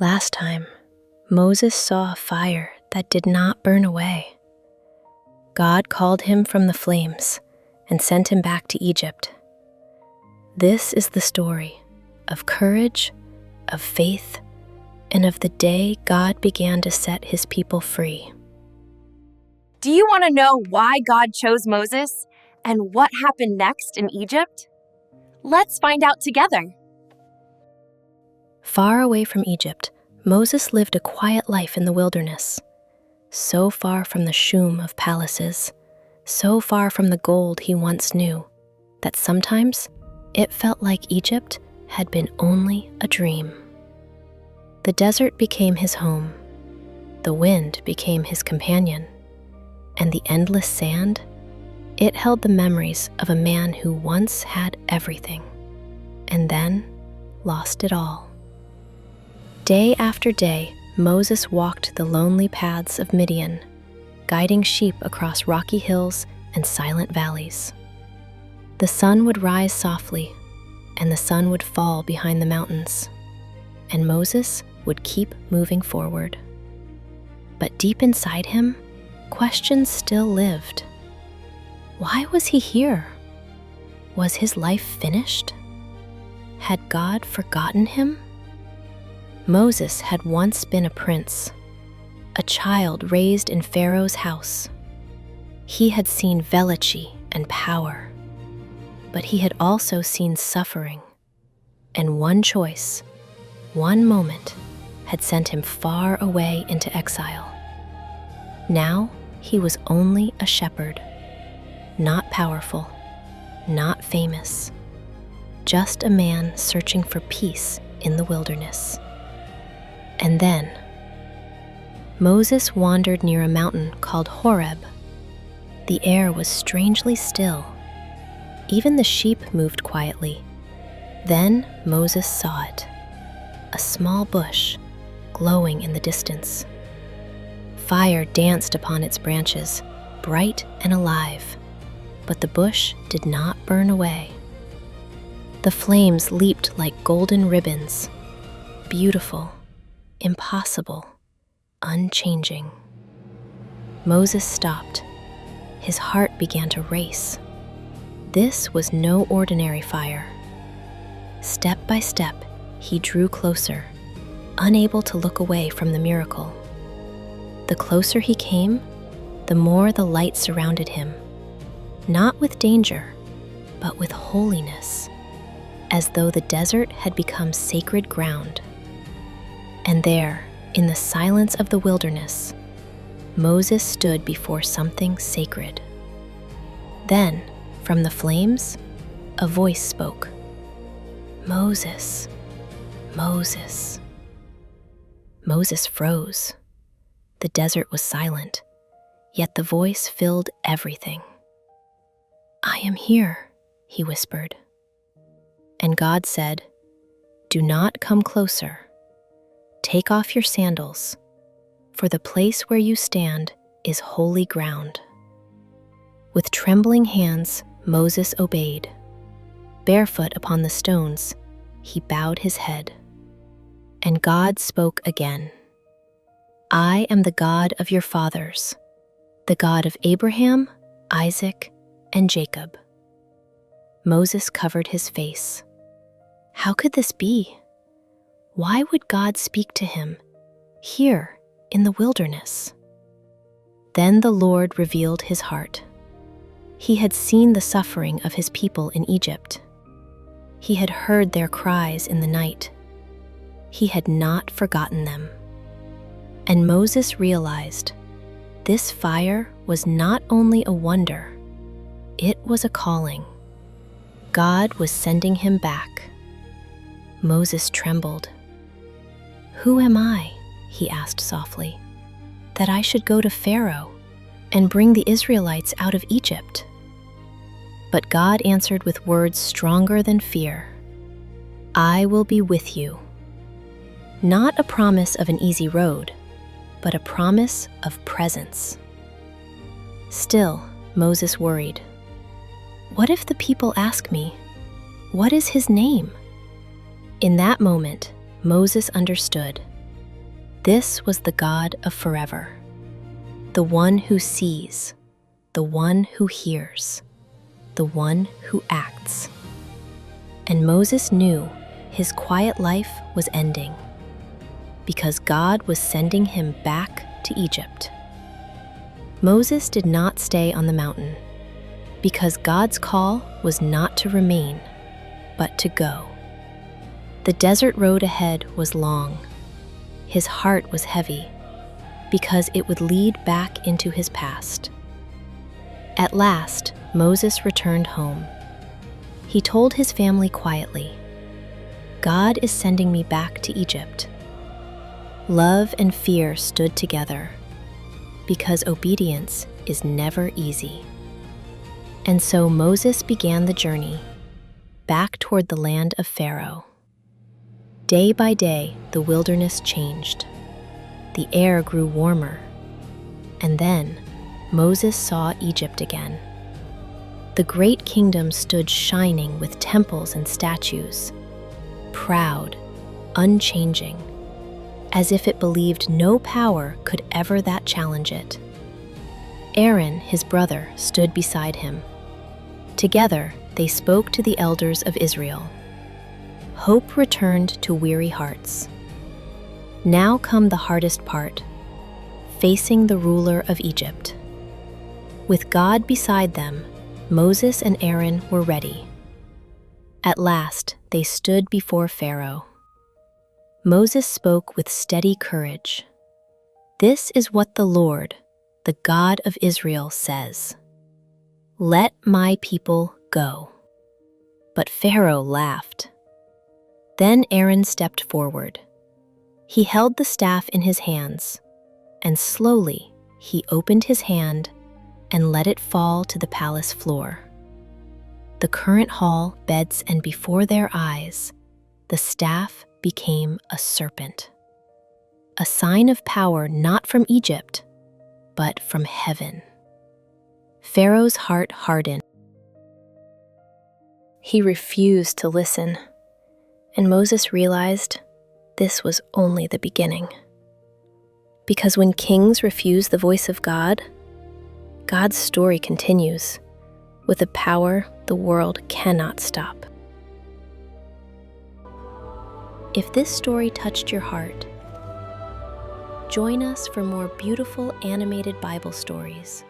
Last time, Moses saw a fire that did not burn away. God called him from the flames and sent him back to Egypt. This is the story of courage, of faith, and of the day God began to set his people free. Do you want to know why God chose Moses and what happened next in Egypt? Let's find out together. Far away from Egypt, Moses lived a quiet life in the wilderness, so far from the shoom of palaces, so far from the gold he once knew, that sometimes it felt like Egypt had been only a dream. The desert became his home, the wind became his companion, and the endless sand, it held the memories of a man who once had everything, and then lost it all. Day after day, Moses walked the lonely paths of Midian, guiding sheep across rocky hills and silent valleys. The sun would rise softly, and the sun would fall behind the mountains, and Moses would keep moving forward. But deep inside him, questions still lived. Why was he here? Was his life finished? Had God forgotten him? Moses had once been a prince, a child raised in Pharaoh's house. He had seen velocity and power, but he had also seen suffering, and one choice, one moment, had sent him far away into exile. Now he was only a shepherd, not powerful, not famous, just a man searching for peace in the wilderness. And then, Moses wandered near a mountain called Horeb. The air was strangely still. Even the sheep moved quietly. Then Moses saw it, a small bush glowing in the distance. Fire danced upon its branches, bright and alive, but the bush did not burn away. The flames leaped like golden ribbons, beautiful, impossible, unchanging. Moses stopped. His heart began to race. This was no ordinary fire. Step by step, he drew closer, unable to look away from the miracle. The closer he came, the more the light surrounded him, not with danger, but with holiness, as though the desert had become sacred ground. And there, in the silence of the wilderness, Moses stood before something sacred. Then, from the flames, a voice spoke, "Moses, Moses." Moses froze. The desert was silent, yet the voice filled everything. "I am here," he whispered. And God said, "Do not come closer. Take off your sandals, for the place where you stand is holy ground." With trembling hands, Moses obeyed. Barefoot upon the stones, he bowed his head. And God spoke again. "I am the God of your fathers, the God of Abraham, Isaac, and Jacob." Moses covered his face. How could this be? Why would God speak to him, here in the wilderness? Then the Lord revealed his heart. He had seen the suffering of his people in Egypt. He had heard their cries in the night. He had not forgotten them. And Moses realized this fire was not only a wonder, it was a calling. God was sending him back. Moses trembled. "Who am I," he asked softly, "that I should go to Pharaoh and bring the Israelites out of Egypt?" But God answered with words stronger than fear. "I will be with you." Not a promise of an easy road, but a promise of presence. Still, Moses worried. What if the people ask me, "What is his name?" In that moment, Moses understood. This was the God of forever, the one who sees, the one who hears, the one who acts. And Moses knew his quiet life was ending because God was sending him back to Egypt. Moses did not stay on the mountain because God's call was not to remain, but to go. The desert road ahead was long. His heart was heavy because it would lead back into his past. At last, Moses returned home. He told his family quietly, "God is sending me back to Egypt." Love and fear stood together because obedience is never easy. And so Moses began the journey back toward the land of Pharaoh. Day by day, the wilderness changed. The air grew warmer. And then Moses saw Egypt again. The great kingdom stood shining with temples and statues, proud, unchanging, as if it believed no power could ever that challenge it. Aaron, his brother, stood beside him. Together, they spoke to the elders of Israel. Hope returned to weary hearts. Now come the hardest part, facing the ruler of Egypt. With God beside them, Moses and Aaron were ready. At last, they stood before Pharaoh. Moses spoke with steady courage. "This is what the Lord, the God of Israel, says. Let my people go." But Pharaoh laughed. Then Aaron stepped forward. He held the staff in his hands, and slowly he opened his hand and let it fall to the palace floor. The current hall beds, and before their eyes, the staff became a serpent, a sign of power not from Egypt, but from heaven. Pharaoh's heart hardened. He refused to listen, and Moses realized this was only the beginning. Because when kings refuse the voice of God, God's story continues with a power the world cannot stop. If this story touched your heart, join us for more beautiful animated Bible stories.